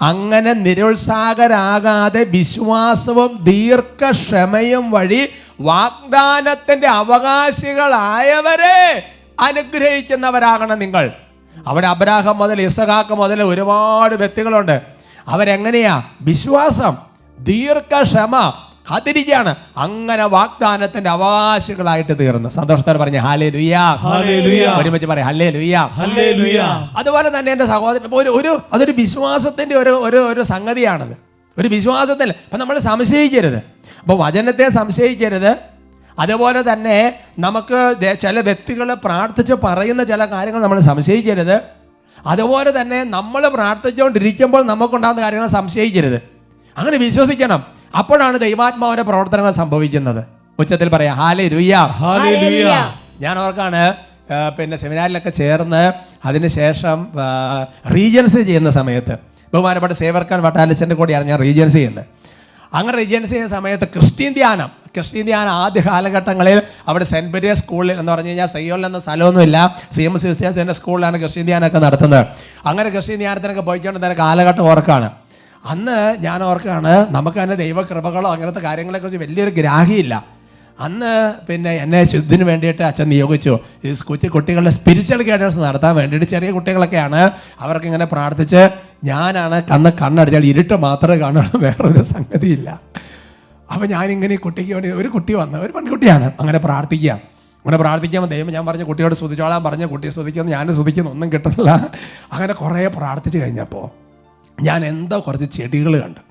അങ്ങനെ നിരുത്സാഹരാകാതെ വിശ്വാസവും ദീർഘക്ഷമയും വഴി വാഗ്ദാനത്തിന്റെ അവകാശികളായവരെ അനുഗ്രഹിക്കുന്നവരാകണം നിങ്ങൾ. അവിടെ അബ്രാഹാം മുതൽ ഇസഹാക്ക് മുതൽ ഒരുപാട് വ്യക്തികളുണ്ട്. അവരെങ്ങനെയാ? വിശ്വാസം, ദീർഘക്ഷമ, കാത്തിരിക്കുകയാണ്. അങ്ങനെ വാഗ്ദാനത്തിന്റെ അവകാശികളായിട്ട് തീർന്നു. സന്തോഷത്തോടെ പറഞ്ഞ ഹല്ലേലൂയ, ഒരുമിച്ച് പറയാം ഹല്ലേലൂയ. അതുപോലെ തന്നെ എൻ്റെ സഹോദരൻ, അതൊരു വിശ്വാസത്തിന്റെ ഒരു സംഗതിയാണത്. ഒരു വിശ്വാസത്തിൽ അപ്പം നമ്മൾ സംശയിക്കരുത്. അപ്പോൾ വചനത്തെ സംശയിക്കരുത്. അതുപോലെ തന്നെ നമുക്ക് ചില വ്യക്തികൾ പ്രാർത്ഥിച്ച് പറയുന്ന ചില കാര്യങ്ങൾ നമ്മൾ സംശയിക്കരുത്. അതുപോലെ തന്നെ നമ്മൾ പ്രാർത്ഥിച്ചുകൊണ്ടിരിക്കുമ്പോൾ നമുക്കുണ്ടാകുന്ന കാര്യങ്ങൾ സംശയിക്കരുത്. അങ്ങനെ വിശ്വസിക്കണം. അപ്പോഴാണ് ദൈവാത്മാവിന്റെ പ്രവർത്തനങ്ങൾ സംഭവിക്കുന്നത്. ഉച്ചത്തിൽ പറയാം ഹല്ലേലൂയ. ഞാൻ ഓർക്കാണ് പിന്നെ സെമിനാറിലൊക്കെ ചേർന്ന് അതിനുശേഷം റീജൻസി ചെയ്യുന്ന സമയത്ത് ബഹുമാനപ്പെട്ട സേവർക്കാൻ വട്ടാലച്ചൻ്റെ കൂടെയാണ് ഞാൻ റീജൻസി ചെയ്യുന്നത്. അങ്ങനെ റീജൻസി ചെയ്യുന്ന സമയത്ത് ക്രിസ്ത്യൻ ധ്യാനം ആദ്യ കാലഘട്ടങ്ങളിൽ അവിടെ സെൻറ്റ് പീറ്റേഴ്സ് സ്കൂളിൽ എന്ന് പറഞ്ഞു കഴിഞ്ഞാൽ സയ്യോളിൽ എന്ന സ്ഥലമൊന്നുമില്ല, CM സിസ്റ്റേഴ്സിൻ്റെ സ്കൂളിലാണ് ക്രിസ്ത്യൻ ധ്യാനമൊക്കെ നടത്തുന്നത്. അങ്ങനെ ക്രിസ്ത്യൻ ധ്യാനത്തിനൊക്കെ പോയിക്കൊണ്ടിരുന്ന കാലഘട്ടം ഓർക്കാണ്. അന്ന് ഞാൻ ഓർക്കാണ് നമുക്ക് തന്നെ ദൈവകൃപകളോ അങ്ങനത്തെ കാര്യങ്ങളെക്കുറിച്ച് വലിയൊരു ഗ്രാഹ്യമില്ല. അന്ന് പിന്നെ എന്നെ ശുദ്ധിന് വേണ്ടിയിട്ട് അച്ഛൻ നിയോഗിച്ചു. ഈ കുട്ടികളുടെ സ്പിരിച്വൽ ഗൈഡൻസ് നടത്താൻ വേണ്ടിയിട്ട്. ചെറിയ കുട്ടികളൊക്കെയാണ്, അവർക്കിങ്ങനെ പ്രാർത്ഥിച്ച് ഞാനാണ് കണ്ണടിച്ചാൽ ഇരുട്ട് മാത്രമേ കാണുള്ളൂ, വേറൊരു സംഗതിയില്ല. അപ്പോൾ ഞാനിങ്ങനെ ഈ കുട്ടിക്ക് വേണ്ടി ഒരു കുട്ടി വന്ന്, ഒരു പെൺകുട്ടിയാണ്, അങ്ങനെ പ്രാർത്ഥിക്കുക. അങ്ങനെ പ്രാർത്ഥിക്കുമ്പോൾ ദൈവം ഞാൻ പറഞ്ഞ കുട്ടിയോട് സ്തുതിച്ചോളാൻ പറഞ്ഞ കുട്ടിയെ സ്തുതിക്കുന്നു, ഞാൻ സ്തുതിക്കുന്നു, ഒന്നും കിട്ടുന്നില്ല. അങ്ങനെ കുറേ പ്രാർത്ഥിച്ച് കഴിഞ്ഞപ്പോൾ ഞാൻ കുറച്ച് ചെടികൾ കണ്ടു.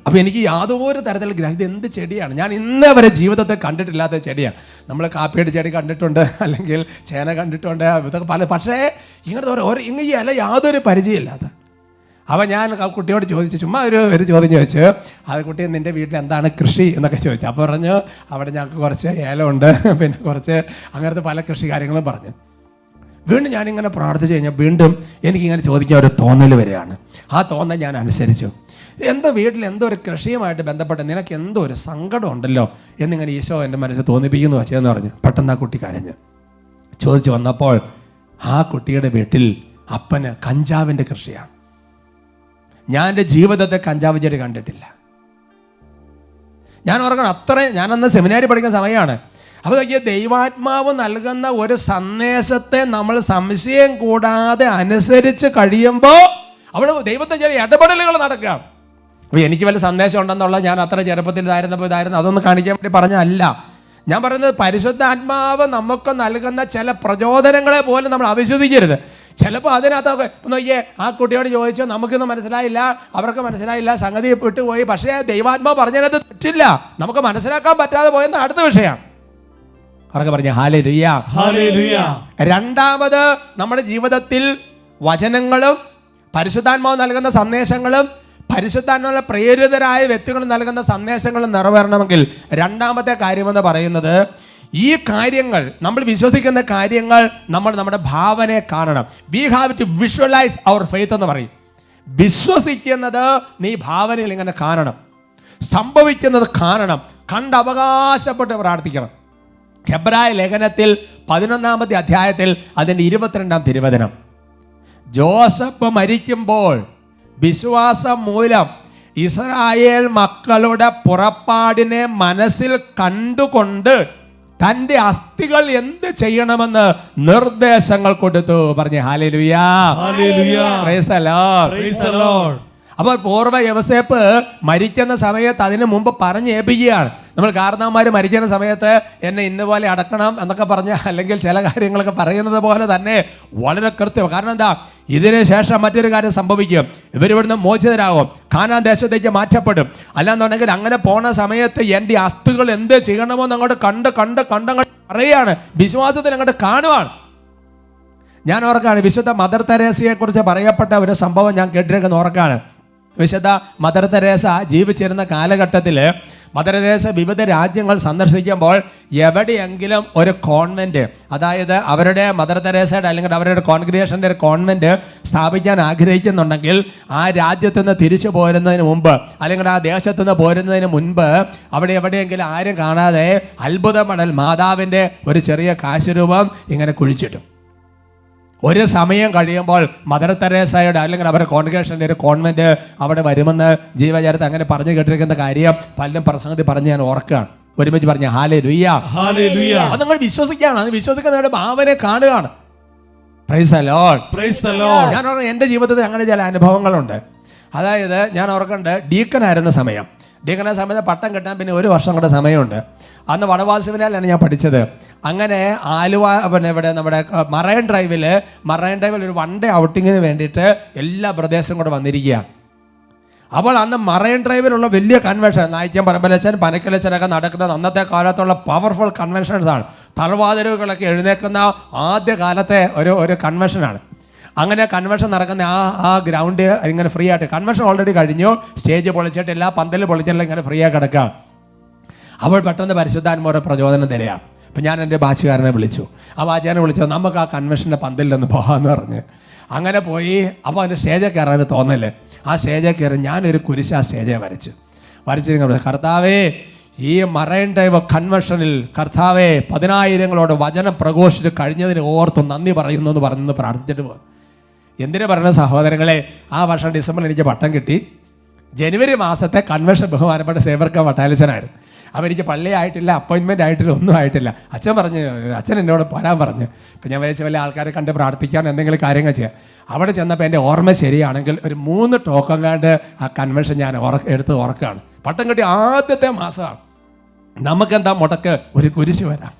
അപ്പോൾ എനിക്ക് യാതൊരു തരത്തിലുള്ള ഇത് എന്ത് ചെടിയാണ്, ഞാൻ ഇന്നേ വരെ ജീവിതത്തെ കണ്ടിട്ടില്ലാത്ത ചെടിയാണ്. നമ്മൾ കാപ്പിയുടെ ചെടി കണ്ടിട്ടുണ്ട്, അല്ലെങ്കിൽ ചേന കണ്ടിട്ടുണ്ട്, ഇതൊക്കെ പല. പക്ഷേ ഇങ്ങനത്തെ ഈ ഇല യാതൊരു പരിചയമില്ലാത്ത. അപ്പോൾ ഞാൻ കുട്ടിയോട് ചോദിച്ചു, ചുമ്മാ ഒരു ചോദ്യം ചോദിച്ചു, അത് കുട്ടി നിൻ്റെ വീട്ടിൽ എന്താണ് കൃഷി എന്നൊക്കെ ചോദിച്ചു. അപ്പോൾ പറഞ്ഞു അവിടെ ഞങ്ങൾക്ക് കുറച്ച് ഏലമുണ്ട്, പിന്നെ കുറച്ച് അങ്ങനത്തെ പല കൃഷി കാര്യങ്ങളും പറഞ്ഞു. വീണ്ടും ഞാനിങ്ങനെ പ്രാർത്ഥിച്ച് കഴിഞ്ഞാൽ വീണ്ടും എനിക്കിങ്ങനെ ചോദിക്കാൻ ഒരു തോന്നൽ വരികയാണ്. ആ തോന്നൽ ഞാൻ അനുസരിച്ചു. വീട്ടിൽ ഒരു കൃഷിയുമായിട്ട് ബന്ധപ്പെട്ട് നിനക്ക് ഒരു സങ്കടം ഉണ്ടല്ലോ എന്നിങ്ങനെ ഈശോ എൻ്റെ മനസ്സിൽ തോന്നിപ്പിക്കുന്നു വെച്ചതെന്ന് പറഞ്ഞു. പെട്ടെന്ന് ആ കുട്ടി കരഞ്ഞ് ചോദിച്ചു വന്നപ്പോൾ ആ കുട്ടിയുടെ വീട്ടിൽ അപ്പന് കഞ്ചാവിൻ്റെ കൃഷിയാണ്. ഞാൻ എൻ്റെ ജീവിതത്തെ കഞ്ചാവ് ചെടി കണ്ടിട്ടില്ല. ഞാൻ ഓർക്കണം, ഞാനന്ന് സെമിനാരി പഠിക്കുന്ന സമയമാണ്. അപ്പോൾ ദൈവാത്മാവ് നൽകുന്ന ഒരു സന്ദേശത്തെ നമ്മൾ സംശയം കൂടാതെ അനുസരിച്ച് കഴിയുമ്പോൾ അവിടെ ദൈവത്തെ ചില ഇടപെടലുകൾ നടക്കാം. അപ്പോൾ എനിക്ക് വല്ല സന്ദേശം ഉണ്ടെന്നുള്ള ഞാൻ അത്ര ചെറുപ്പത്തിൽ ഇതായിരുന്നു അതൊന്ന് കാണിക്കാൻ വേണ്ടി പറഞ്ഞല്ല. ഞാൻ പറയുന്നത് പരിശുദ്ധാത്മാവ് നമുക്ക് നൽകുന്ന ചില പ്രചോദനങ്ങളെ പോലും നമ്മൾ അവിശ്വസിക്കരുത്. ചിലപ്പോൾ അതിനകത്തൊക്കെ നോക്കിയേ, ആ കുട്ടിയോട് ചോദിച്ചോ, നമുക്കൊന്നും മനസ്സിലായില്ല, അവർക്ക് മനസ്സിലായില്ല, സംഗതി വിട്ടുപോയി. പക്ഷേ ദൈവാത്മാവ് പറഞ്ഞതിനകത്ത് തെറ്റില്ല, നമുക്ക് മനസ്സിലാക്കാൻ പറ്റാതെ പോയെന്ന് അടുത്ത വിഷയമാണ്. അവർക്ക് പറഞ്ഞ ഹല്ലേലൂയ. രണ്ടാമത്, നമ്മുടെ ജീവിതത്തിൽ വചനങ്ങളും പരിശുദ്ധാത്മാവ് നൽകുന്ന സന്ദേശങ്ങളും പരിശുദ്ധാത്മാവിനെ പ്രേരിതരായ വ്യക്തികൾ നൽകുന്ന സന്ദേശങ്ങളും നിറവേറണമെങ്കിൽ രണ്ടാമത്തെ കാര്യമെന്ന് പറയുന്നത്, ഈ കാര്യങ്ങൾ നമ്മൾ വിശ്വസിക്കുന്ന കാര്യങ്ങൾ നമ്മൾ നമ്മുടെ ഭാവനയെ കാണണം. We have to visualise our faith എന്ന് പറയും. വിശ്വസിക്കുന്നത് നീ ഭാവനയിൽ ഇങ്ങനെ കാണണം, സംഭവിക്കുന്നത് കാണണം, കണ്ട് അവകാശപ്പെട്ട് പ്രാർത്ഥിക്കണം. ഹെബ്രായ ലേഖനത്തിൽ 11-ാമത്തെ അധ്യായത്തിൽ അതിൻ്റെ 22-ാം തിരുവചനം, ജോസഫ് മരിക്കുമ്പോൾ വിശ്വാസം മൂലം ഇസ്രായേൽ മക്കളുടെ പുറപ്പാടിനെ മനസ്സിൽ കണ്ടുകൊണ്ട് തൻ്റെ അസ്ഥികൾ എന്ത് ചെയ്യണമെന്ന് നിർദ്ദേശങ്ങൾ കൊടുത്തു. പറഞ്ഞേ hallelujah. Price the Lord. Praise the Lord. അപ്പോൾ പൂർവ്വ യോസേപ്പ് മരിക്കുന്ന സമയത്ത് അതിനു മുമ്പ് പറഞ്ഞേൽപ്പിക്കുകയാണ്. നമ്മൾ കാരണവന്മാർ മരിക്കുന്ന സമയത്ത് എന്നെ ഇന്നുപോലെ അടക്കണം എന്നൊക്കെ പറഞ്ഞ, അല്ലെങ്കിൽ ചില കാര്യങ്ങളൊക്കെ പറയുന്നത് പോലെ തന്നെ വളരെ കൃത്യം. കാരണം എന്താ, ഇതിന് ശേഷം മറ്റൊരു കാര്യം സംഭവിക്കും, ഇവരിവിടുന്ന് മോചിതരാകും, കാനാൻ ദേശത്തേക്ക് മാറ്റപ്പെടും. അല്ലാന്നുണ്ടെങ്കിൽ അങ്ങനെ പോണ സമയത്ത് എൻ്റെ അസ്ഥികൾ എന്ത് ചെയ്യണമെന്ന് അങ്ങോട്ട് കണ്ടങ്ങോട്ട് പറയുകയാണ്, വിശ്വാസത്തിൽ അങ്ങോട്ട് കാണുവാണ്. ഞാൻ ഓർക്കാണ്, വിശുദ്ധ മദർ തെരേസയെ കുറിച്ച് പറയപ്പെട്ട ഒരു സംഭവം ഞാൻ കേട്ടിരിക്കുന്ന ഓർക്കാണ്. വിശുദ്ധ മദർ തെരേസ ജീവിച്ചിരുന്ന കാലഘട്ടത്തിൽ മദരദേശ വിവിധ രാജ്യങ്ങൾ സന്ദർശിക്കുമ്പോൾ എവിടെയെങ്കിലും ഒരു കോൺവെൻറ്റ്, അതായത് അവരുടെ മദർ തെരേസയുടെ അല്ലെങ്കിൽ അവരുടെ കോൺഗ്രിഗേഷൻ്റെ ഒരു കോൺവെൻറ്റ് സ്ഥാപിക്കാൻ ആഗ്രഹിക്കുന്നുണ്ടെങ്കിൽ ആ രാജ്യത്ത് നിന്ന് തിരിച്ചു പോരുന്നതിന് മുമ്പ് അല്ലെങ്കിൽ ആ ദേശത്ത് നിന്ന് പോരുന്നതിന് മുൻപ് അവിടെ എവിടെയെങ്കിലും ആരും കാണാതെ അത്ഭുതമടൽ മാതാവിൻ്റെ ഒരു ചെറിയ കാശുരൂപം ഇങ്ങനെ കുഴിച്ചിട്ടും ഒരു സമയം കഴിയുമ്പോൾ മദർ തെരേസയുടെ അല്ലെങ്കിൽ അവരുടെ കോൺഗ്രിഗേഷൻ്റെ ഒരു കോൺവെൻറ്റ് അവിടെ വരുമെന്ന് ജീവചരിത്രം അങ്ങനെ പറഞ്ഞു കേട്ടിരിക്കുന്ന കാര്യം പലരും പ്രസംഗത്തിൽ പറഞ്ഞ് ഞാൻ ഓർക്കുകയാണ്. ഒരുമിച്ച് പറഞ്ഞ ഹല്ലേലൂയ. അത് നിങ്ങൾ വിശ്വസിക്കുകയാണ്, അത് വിശ്വസിക്കുന്നവരുടെ ഭാവനെ കാണുകയാണ്. Price the Lord. Praise the Lord. ഞാൻ ഓർക്കണം എൻ്റെ ജീവിതത്തിൽ അങ്ങനെ ചില അനുഭവങ്ങളുണ്ട്. അതായത് ഞാൻ ഓർക്കുന്നുണ്ട്, ഡീക്കനായിരുന്ന സമയത്ത് പട്ടം കിട്ടാൻ പിന്നെ 1 വർഷം കൂടെ സമയമുണ്ട്. അന്ന് വടവാസവിനാലാണ് ഞാൻ പഠിച്ചത്. അങ്ങനെ ആലുവ ഇവിടെ നമ്മുടെ മറൈൻ ഡ്രൈവിൽ ഒരു 1 ഡേ ഔട്ടിങ്ങിന് വേണ്ടിയിട്ട് എല്ലാ പ്രദേശവും കൂടെ വന്നിരിക്കുകയാണ്. അപ്പോൾ അന്ന് മറൈൻ ഡ്രൈവിലുള്ള വലിയ കൺവെൻഷൻ, നായിക്യം പരമ്പലച്ചൻ പനക്കലച്ചനൊക്കെ നടക്കുന്ന അന്നത്തെ കാലത്തുള്ള പവർഫുൾ കൺവെൻഷൻസാണ്. തലവാതിലുകളൊക്കെ എഴുന്നേൽക്കുന്ന ആദ്യ കാലത്തെ ഒരു കൺവെൻഷനാണ്. അങ്ങനെ കൺവെൻഷൻ നടക്കുന്ന ആ ഗ്രൗണ്ട് ഇങ്ങനെ ഫ്രീ ആയിട്ട്, കൺവെൻഷൻ ഓൾറെഡി കഴിഞ്ഞു, സ്റ്റേജ് പൊളിച്ചിട്ട് എല്ലാ പന്തൽ പൊളിച്ചിട്ടുള്ള ഇങ്ങനെ ഫ്രീ ആയി കിടക്കുക. അപ്പോൾ പെട്ടെന്ന് പരിശുദ്ധാത്മാവിന്റെ പ്രചോദനം തരികയാണ്. അപ്പം ഞാൻ എൻ്റെ ബാച്ചുകാരനെ വിളിച്ചു. ആ ബാച്ചുകാരനെ വിളിച്ചു, നമുക്ക് ആ കൺവെൻഷൻ്റെ പന്തലിലൊന്ന് പോകാമെന്ന് പറഞ്ഞ് അങ്ങനെ പോയി. അപ്പോൾ അതിൻ്റെ സ്റ്റേജിൽ കയറാൻ തോന്നില്ല. ആ സ്റ്റേജിൽ കയറി ഞാനൊരു കുരിശ് ആ സ്റ്റേജെ വരച്ചിരിക്കുന്നത്, കർത്താവേ ഈ മറൈൻ ഡ്രൈവ് കൺവെൻഷനിൽ കർത്താവെ 10,000 വചനം പ്രഘോഷിച്ച് കഴിഞ്ഞതിന് ഓർത്ത് നന്ദി പറയുന്നു എന്ന് പറഞ്ഞെന്ന് പ്രാർത്ഥിച്ചിട്ട് പോകും. എന്തിനു പറയുന്ന സഹോദരങ്ങളെ, ആ വർഷം ഡിസംബറിൽ എനിക്ക് പട്ടം കിട്ടി. ജനുവരി മാസത്തെ കൺവെൻഷൻ ബഹുമാനപ്പെട്ട സേവർക്ക വട്ടാലച്ചനായിരുന്നു. അപ്പോൾ എനിക്ക് പള്ളി ആയിട്ടില്ല, അപ്പോയിൻമെൻ്റ് ആയിട്ടില്ല, ഒന്നും ആയിട്ടില്ല. അച്ഛൻ എന്നോട് പോരാൻ പറഞ്ഞ്. ഇപ്പം ഞാൻ വിചാരിച്ച വലിയ ആൾക്കാരെ കണ്ട് പ്രാർത്ഥിക്കാൻ എന്തെങ്കിലും കാര്യങ്ങൾ ചെയ്യാം. അവിടെ ചെന്നപ്പോൾ എൻ്റെ ഓർമ്മ ശരിയാണെങ്കിൽ ഒരു 3 ടോക്കൺ കണ്ട് ആ കൺവെൻഷൻ ഞാൻ എടുത്ത് ഓർക്കുകയാണ്. പട്ടം കിട്ടി ആദ്യത്തെ മാസമാണ്. നമുക്കെന്താ മുടക്ക്, ഒരു കുരിശ് വരാം.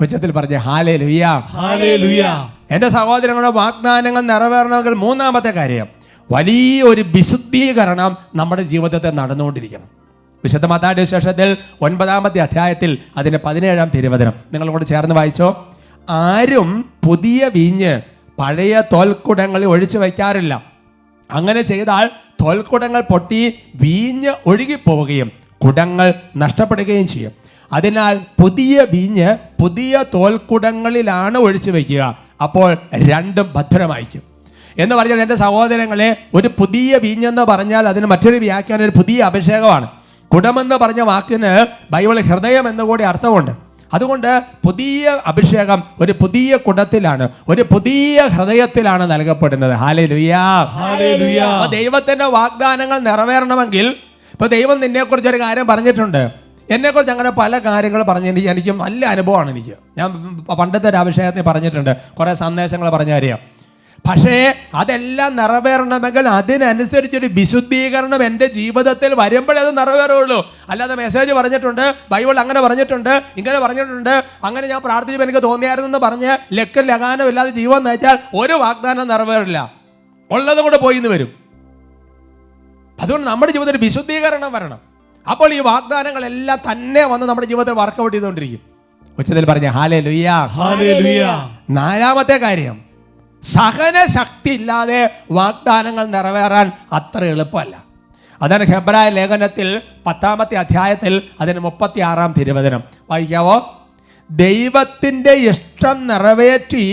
ഉച്ചത്തിൽ പറഞ്ഞ ഹല്ലേലൂയ. ഹല്ലേലൂയ. എൻ്റെ സഹോദരങ്ങളുടെ വാഗ്ദാനങ്ങൾ നിറവേറണമെങ്കിൽ 3-ാമത്തെ കാര്യം, വലിയൊരു വിശുദ്ധീകരണം നമ്മുടെ ജീവിതത്തിൽ നടന്നുകൊണ്ടിരിക്കണം. വിശുദ്ധ മത്തായിയുടെ സുവിശേഷത്തിൽ 9-ാമത്തെ അധ്യായത്തിൽ അതിൻ്റെ 17-ാം തിരുവചനം നിങ്ങളോട് ചേർന്ന് വായിച്ചോ. ആരും പുതിയ വീഞ്ഞ് പഴയ തോൽക്കുടങ്ങളിൽ ഒഴിച്ചു വയ്ക്കാറില്ല. അങ്ങനെ ചെയ്താൽ തോൽക്കുടങ്ങൾ പൊട്ടി വീഞ്ഞ് ഒഴുകിപ്പോവുകയും കുടങ്ങൾ നഷ്ടപ്പെടുകയും ചെയ്യും. അതിനാൽ പുതിയ വീഞ്ഞ് പുതിയ തോൽക്കുടങ്ങളിലാണ് ഒഴിച്ചു വയ്ക്കുക. അപ്പോൾ രണ്ടും ഭദ്രമായിരിക്കും എന്ന് പറഞ്ഞാൽ, എൻ്റെ സഹോദരങ്ങളെ, ഒരു പുതിയ വീഞ്ഞെന്ന് പറഞ്ഞാൽ അതിന് മറ്റൊരു വ്യാഖ്യാനം ഒരു പുതിയ അഭിഷേകമാണ്. കുടമെന്ന് പറഞ്ഞ വാക്കിന് ബൈബിളിൽ ഹൃദയം എന്നുകൂടി അർത്ഥമുണ്ട്. അതുകൊണ്ട് പുതിയ അഭിഷേകം ഒരു പുതിയ കുടത്തിലാണ്, ഒരു പുതിയ ഹൃദയത്തിലാണ് നൽകപ്പെടുന്നത്. ഹല്ലേലൂയ. ഹല്ലേലൂയ. ദൈവത്തിന്റെ വാഗ്ദാനങ്ങൾ നിറവേറണമെങ്കിൽ ഇപ്പൊ ദൈവം നിന്നെക്കുറിച്ച് ഒരു കാര്യം പറഞ്ഞിട്ടുണ്ട്. എന്നെക്കുറിച്ച് അങ്ങനെ പല കാര്യങ്ങൾ പറഞ്ഞു. എനിക്ക് നല്ല അനുഭവമാണ്. ഞാൻ പണ്ടത്തെ ഒരു അഭിഷേകത്തിൽ പറഞ്ഞിട്ടുണ്ട്, കുറേ സന്ദേശങ്ങൾ പറഞ്ഞറിയാം. പക്ഷേ അതെല്ലാം നിറവേറണമെങ്കിൽ അതിനനുസരിച്ചൊരു വിശുദ്ധീകരണം എൻ്റെ ജീവിതത്തിൽ വരുമ്പോഴേ അത് നിറവേറുള്ളൂ. അല്ലാതെ മെസ്സേജ് പറഞ്ഞിട്ടുണ്ട്, ബൈബിൾ അങ്ങനെ പറഞ്ഞിട്ടുണ്ട്, ഇങ്ങനെ പറഞ്ഞിട്ടുണ്ട്, അങ്ങനെ ഞാൻ പ്രാർത്ഥിച്ചപ്പോൾ എനിക്ക് തോന്നിയായിരുന്നെന്ന് പറഞ്ഞ് ലക്കും ലഗാനം ഇല്ലാതെ ജീവൻ നയിച്ചാൽ ഒരു വാഗ്ദാനം നിറവേറില്ല, ഉള്ളതും കൂടെ പോയിന്ന് വരും. അതുകൊണ്ട് നമ്മുടെ ജീവിതത്തിൽ വിശുദ്ധീകരണം വരണം. അപ്പോൾ ഈ വാഗ്ദാനങ്ങളെല്ലാം തന്നെ വന്ന് നമ്മുടെ ജീവിതത്തിൽ വർക്കൗട്ട് ചെയ്തുകൊണ്ടിരിക്കും. ഉച്ചത്തിൽ പറഞ്ഞ ഹല്ലേലൂയ. ഹല്ലേലൂയ. 4-ാമത്തെ കാര്യം, സഹനശക്തി ഇല്ലാതെ വാഗ്ദാനങ്ങൾ നിറവേറാൻ അത്ര എളുപ്പമല്ല. അതാണ് ഹെബ്രായ ലേഖനത്തിൽ 10-ാമത്തെ അധ്യായത്തിൽ അതിന് 36-ാം തിരുവചനം വായിക്കാവോ. ദൈവത്തിൻ്റെ ഇഷ്ടം നിറവേറ്റി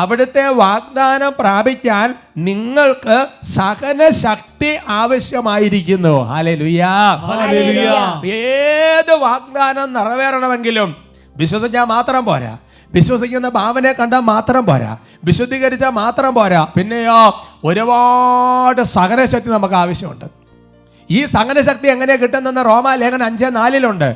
അവിടുത്തെ വാഗ്ദാനം പ്രാപിക്കാൻ നിങ്ങൾക്ക് സഹനശക്തി ആവശ്യമായിരിക്കുന്നു. ഹല്ലേലൂയ. ഹല്ലേലൂയ. ഏത് വാഗ്ദാനം നിറവേറണമെങ്കിലും വിശ്വസിച്ചാൽ മാത്രം പോരാ, വിശ്വസിക്കുന്ന ഭാവനെ കണ്ടാൽ മാത്രം പോരാ, വിശുദ്ധീകരിച്ചാൽ മാത്രം പോരാ, പിന്നെയോ ഒരുപാട് സഹനശക്തി നമുക്ക് ആവശ്യമുണ്ട്. ഈ സഹനശക്തി എങ്ങനെയാണ് കിട്ടുന്നെന്ന് റോമാലേഖനം 5:4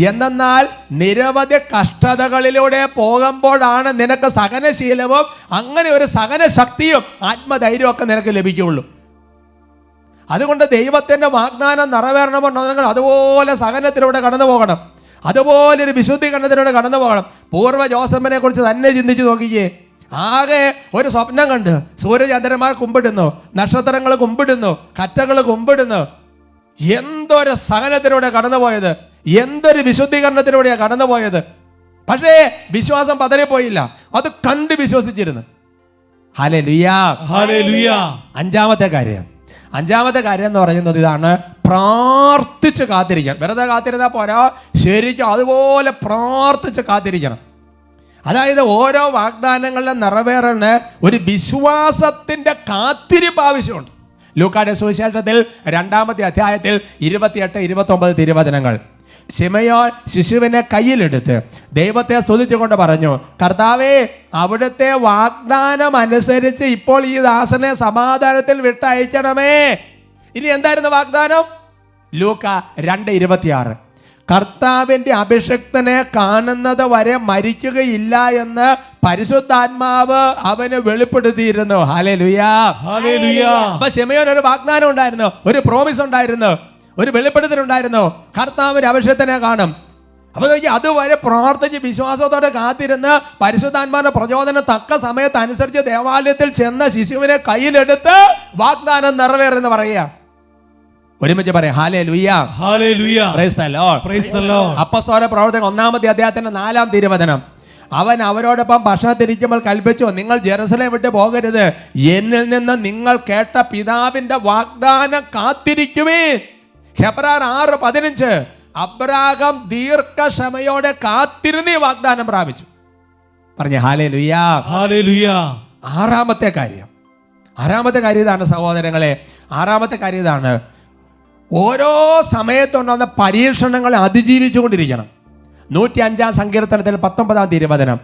എന്തെന്നാൽ നിരവധി കഷ്ടതകളിലൂടെ പോകുമ്പോഴാണ് നിനക്ക് സഹനശീലവും അങ്ങനെ ഒരു സഹനശക്തിയും ആത്മധൈര്യവും ഒക്കെ നിനക്ക് ലഭിക്കുകയുള്ളൂ. അതുകൊണ്ട് ദൈവത്തിൻ്റെ വാഗ്ദാനം നിറവേറണമെന്നുണ്ടെങ്കിൽ അതുപോലെ സഹനത്തിലൂടെ കടന്നു പോകണം, അതുപോലെ ഒരു വിശുദ്ധീകരണത്തിലൂടെ കടന്നു പോകണം. പൂർവ്വ ജോസഫിനെ കുറിച്ച് തന്നെ ചിന്തിച്ച് നോക്കിക്കേ. ആകെ ഒരു സ്വപ്നം കണ്ട് സൂര്യചന്ദ്രന്മാർ കുമ്പിടുന്നു, നക്ഷത്രങ്ങൾ കുമ്പിടുന്നു, കറ്റകൾ കുമ്പിടുന്നു. എന്തൊരു സഹനത്തിലൂടെ കടന്നുപോയത്, എന്തൊരു വിശുദ്ധീകരണത്തിലൂടെയാണ് കടന്നുപോയത്. പക്ഷേ വിശ്വാസം പതറിപ്പോയില്ല, അത് കണ്ട് വിശ്വസിച്ചിരുന്നു. ഹല്ലേലൂയ. ഹല്ലേലൂയ. 5-ാമത്തെ കാര്യം, അഞ്ചാമത്തെ കാര്യം എന്ന് പറയുന്നത് ഇതാണ്, പ്രാർത്ഥിച്ച് കാത്തിരിക്കാൻ. വെറുതെ കാത്തിരുന്നാൽ പോരാ, ശരിക്കും അതുപോലെ പ്രാർത്ഥിച്ച് കാത്തിരിക്കണം. അതായത് ഓരോ വാഗ്ദാനങ്ങളുടെ നിറവേറന് ഒരു വിശ്വാസത്തിൻ്റെ കാത്തിരിപ്പ് ആവശ്യമുണ്ട്. ലൂക്കായുടെ സുവിശേഷത്തിൽ 2-ാമത്തെ അധ്യായത്തിൽ 28-29 തിരുവചനങ്ങൾ. ശിമയോൻ ശിശുവിനെ കയ്യിലെടുത്ത് ദൈവത്തെ സ്തുതിച്ചുകൊണ്ട് പറഞ്ഞു, കർത്താവേ, അവിടുത്തെ വാഗ്ദാനം അനുസരിച്ച് ഇപ്പോൾ ഈ ദാസനെ സമാധാനത്തിൽ വിട്ടയക്കണമേ. ഇനി എന്തായിരുന്നു വാഗ്ദാനം? ലൂക്ക 2:26, കർത്താവിൻ്റെ അഭിഷിക്തനെ കാണുന്നത് വരെ മരിക്കുകയില്ല എന്ന് പരിശുദ്ധാത്മാവ് അവന് വെളിപ്പെടുത്തിയിരുന്നു. ഹല്ലേലൂയാ, ഹല്ലേലൂയാ. അപ്പൊ ശിമയോൻ ഒരു വാഗ്ദാനം ഉണ്ടായിരുന്നു, ഒരു പ്രോമിസ് ഉണ്ടായിരുന്നു, ഒരു വെളിപ്പെടുത്തലുണ്ടായിരുന്നു, കർത്താവിന്റെ അഭിഷിക്തനെ കാണും. അപ്പൊ അതുവരെ പ്രാർത്ഥിച്ച് വിശ്വാസത്തോടെ കാത്തിരുന്ന് പരിശുദ്ധാത്മാവിന്റെ പ്രചോദനം തക്ക സമയത്ത് അനുസരിച്ച് ദേവാലയത്തിൽ ചെന്ന ശിശുവിനെ കയ്യിലെടുത്ത് വാഗ്ദാനം നിറവേറെന്ന് പറയുക. ഒരുമിച്ച് പറയാം, hallelujah, hallelujah. Price the Lord, praise the Lord. അപ്പോസ്തല പ്രവർത്തനം 1-ാമത്തെ അധ്യായത്തിന്റെ 4-ാം തിരുവചനം. അവൻ അവരോടൊപ്പം ഭക്ഷണത്തിരിക്കുമ്പോൾ കൽപ്പിച്ചു, നിങ്ങൾ ജെറുസലേം വിട്ട് പോകരുത്, എന്നിൽ നിന്ന് നിങ്ങൾ കേട്ട പിതാവിന്റെ വാഗ്ദാനം കാത്തിരിക്കുവിൻ. ഹെബ്രായർ 6:15, അബ്രാഹാം ദീർഘക്ഷമയോടെ കാത്തിരുന്ന് ഈ വാഗ്ദാനം പ്രാപിച്ചു. പറഞ്ഞേ ഹല്ലേലൂയ, ഹല്ലേലൂയ. ആറാമത്തെ കാര്യം ഇതാണ് സഹോദരങ്ങളെ. ആറാമത്തെ കാര്യം ഇതാണ്, ഓരോ സമയത്തുണ്ടാകുന്ന പരീക്ഷണങ്ങളെ അതിജീവിച്ചു കൊണ്ടിരിക്കണം. 105-ാം സങ്കീർത്തനത്തിൽ 19-ാം തിരുവചനം,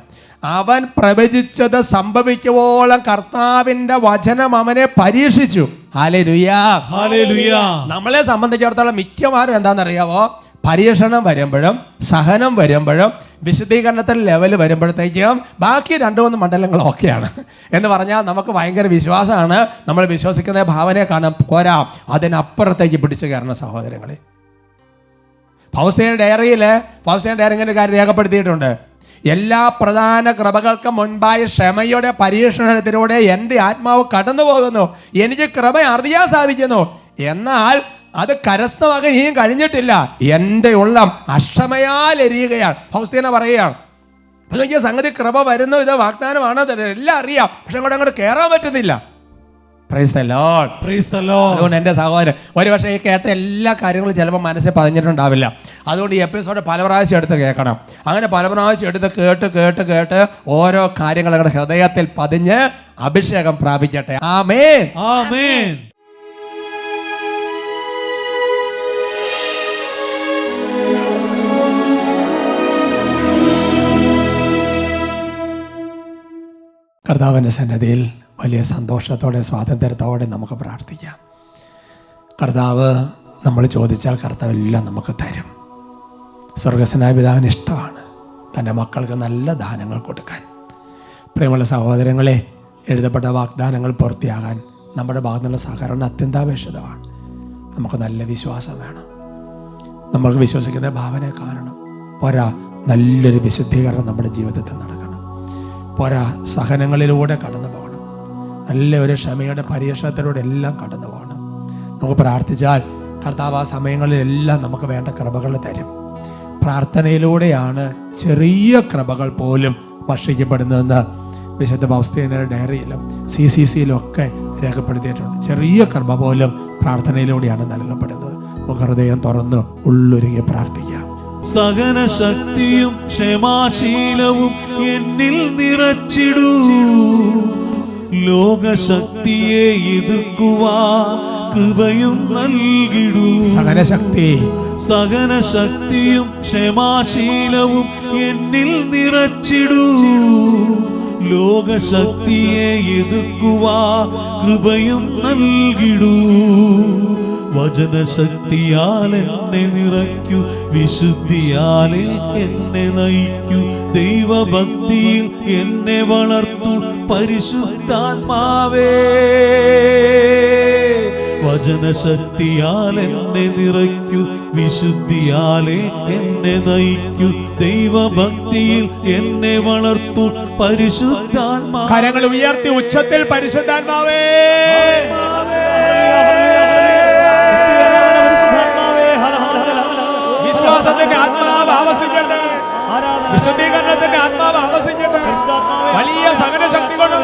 അവൻ പ്രവചിച്ചത് സംഭവിക്കുവോളം കർത്താവിന്റെ വചനം അവനെ പരീക്ഷിച്ചു. Hallelujah, hallelujah. നമ്മളെ സംബന്ധിച്ചിടത്തോളം മിക്കവാറും എന്താണെന്നറിയാവോ, പരീക്ഷണം വരുമ്പോഴും സഹനം വരുമ്പോഴും വിശദീകരണത്തിൽ ലെവൽ വരുമ്പോഴത്തേക്കും ബാക്കി 2-3 മണ്ഡലങ്ങൾ ഓക്കെയാണ് എന്ന് പറഞ്ഞാൽ നമുക്ക് ഭയങ്കര വിശ്വാസമാണ്. നമ്മൾ വിശ്വസിക്കുന്ന ഭാവനയെ കാണാൻ പോരാ, അതിനപ്പുറത്തേക്ക് പിടിച്ചു കയറുന്ന സഹോദരങ്ങളെ. ഫൗസ്തീന ഡയറിയിൽ ഇങ്ങനെ കാര്യം രേഖപ്പെടുത്തിയിട്ടുണ്ട്, എല്ലാ പ്രധാന കൃപകൾക്കും മുൻപായി ക്ഷമയുടെ പരീക്ഷണത്തിലൂടെ എൻ്റെ ആത്മാവ് കടന്നു പോകുന്നു, എനിക്ക് കൃപ അറിയാൻ സാധിക്കുന്നു, എന്നാൽ അത് കരസ്ഥമാകാൻ ഇനിയും കഴിഞ്ഞിട്ടില്ല, എൻ്റെ ഉള്ളം അക്ഷമയാൽ എരിയുകയാണ്. ഫൗസ്തീന പറയുകയാണ്. അപ്പൊ സംഗതി കൃപ വരുന്നു, ഇത് വാഗ്ദാനമാണ്, എല്ലാം അറിയാം, പക്ഷെ അങ്ങോട്ട് കയറാൻ പറ്റുന്നില്ല. Price the Lord, praise the Lord. അതുകൊണ്ട് എൻ്റെ സഹോദരൻ, ഒരുപക്ഷെ ഈ കേട്ട എല്ലാ കാര്യങ്ങളും ചിലപ്പോൾ മനസ്സിൽ പതിഞ്ഞിട്ടുണ്ടാവില്ല. അതുകൊണ്ട് ഈ എപ്പിസോഡ് പല പ്രാവശ്യം എടുത്ത് കേൾക്കണം. അങ്ങനെ പല പ്രാവശ്യം എടുത്ത് കേട്ട് ഓരോ കാര്യങ്ങൾ നിങ്ങളുടെ ഹൃദയത്തിൽ പതിഞ്ഞ് അഭിഷേകം പ്രാപിക്കട്ടെ. ആമേൻ, ആമേൻ. കർത്താവിൻ്റെ സന്നിധിയിൽ വലിയ സന്തോഷത്തോടെ സ്വാതന്ത്ര്യത്തോടെ നമുക്ക് പ്രാർത്ഥിക്കാം. കർത്താവ് നമ്മൾ ചോദിച്ചാൽ കർത്താവ് എല്ലാം നമുക്ക് തരും. സ്വർഗസ്വനായ പിതാവിന് ഇഷ്ടമാണ് തൻ്റെ മക്കൾക്ക് നല്ല ദാനങ്ങൾ കൊടുക്കാൻ. പ്രിയമുള്ള സഹോദരങ്ങളെ, എഴുതപ്പെട്ട വാഗ്ദാനങ്ങൾ പൂർത്തിയാകാൻ നമ്മുടെ ഭാഗത്തുനിന്നുള്ള സഹകരണം അത്യന്താപേക്ഷിതമാണ്. നമുക്ക് നല്ല വിശ്വാസം വേണം, നമ്മൾക്ക് വിശ്വസിക്കുന്ന ഭാവനയെ കാണണം. പോരാ, നല്ലൊരു വിശുദ്ധീകരണം നമ്മുടെ ജീവിതത്തിൽ നടക്കണം. പോരാ, സഹനങ്ങളിലൂടെ കടന്നു പോകണം, നല്ല ഒരു ക്ഷമയുടെ പരീക്ഷണത്തിലൂടെ എല്ലാം കടന്നു പോകണം. നമുക്ക് പ്രാർത്ഥിച്ചാൽ കർത്താവ് ആ സമയങ്ങളിലെല്ലാം നമുക്ക് വേണ്ട കൃപകൾ തരും. പ്രാർത്ഥനയിലൂടെയാണ് ചെറിയ കൃപകൾ പോലും വർഷിക്കപ്പെടുന്നതെന്ന് വിശുദ്ധ ഫൗസ്തീനയുടെ ഡയറിയിലും CCCയിലും ഒക്കെ രേഖപ്പെടുത്തിയിട്ടുണ്ട്. ചെറിയ കൃപ പോലും പ്രാർത്ഥനയിലൂടെയാണ് നൽകപ്പെടുന്നത്. നമുക്ക് ഹൃദയം തുറന്ന് ഉള്ളൊരുങ്ങി പ്രാർത്ഥിക്കാം. സഹന ശക്തിയും ക്ഷമാശീലവും എന്നിൽ നിറച്ചിടൂ, ലോകശക്തിയെ എതിർക്കുവാൻ കൃപയും നൽകിടൂ. സഹനശക്തിയും ക്ഷമാശീലവും എന്നിൽ നിറച്ചിടൂ, ലോകശക്തിയെ എതിർക്കുവാൻ കൃപയും നൽകിടൂ. വചനശക്തിയാൽ എന്നെ നിറയ്ക്കൂ, വിശുദ്ധിയാലെ എന്നെ നയിക്കൂ, ദൈവഭക്തിയിൽ എന്നെ വളർത്തൂ പരിശുദ്ധാത്മാവേ. വചനശക്തിയാൽ എന്നെ നിറയ്ക്കൂ, വിശുദ്ധിയാലെ എന്നെ നയിക്കൂ, ദൈവഭക്തിയിൽ എന്നെ വളർത്തൂ പരിശുദ്ധാത്മാവേ. കരങ്ങൾ ഉയർത്തി ഉച്ചത്തിൽ പരിശുദ്ധാത്മാവേ, വിശ്വാസത്തിന്റെ ആത്മാവ് ആവസിക്കട്ടെ, വിശുദ്ധീകരണത്തിന്റെ ആത്മാവ് ആവസിക്കട്ടെ, വലിയ സഹനശക്തി കൊണ്ട്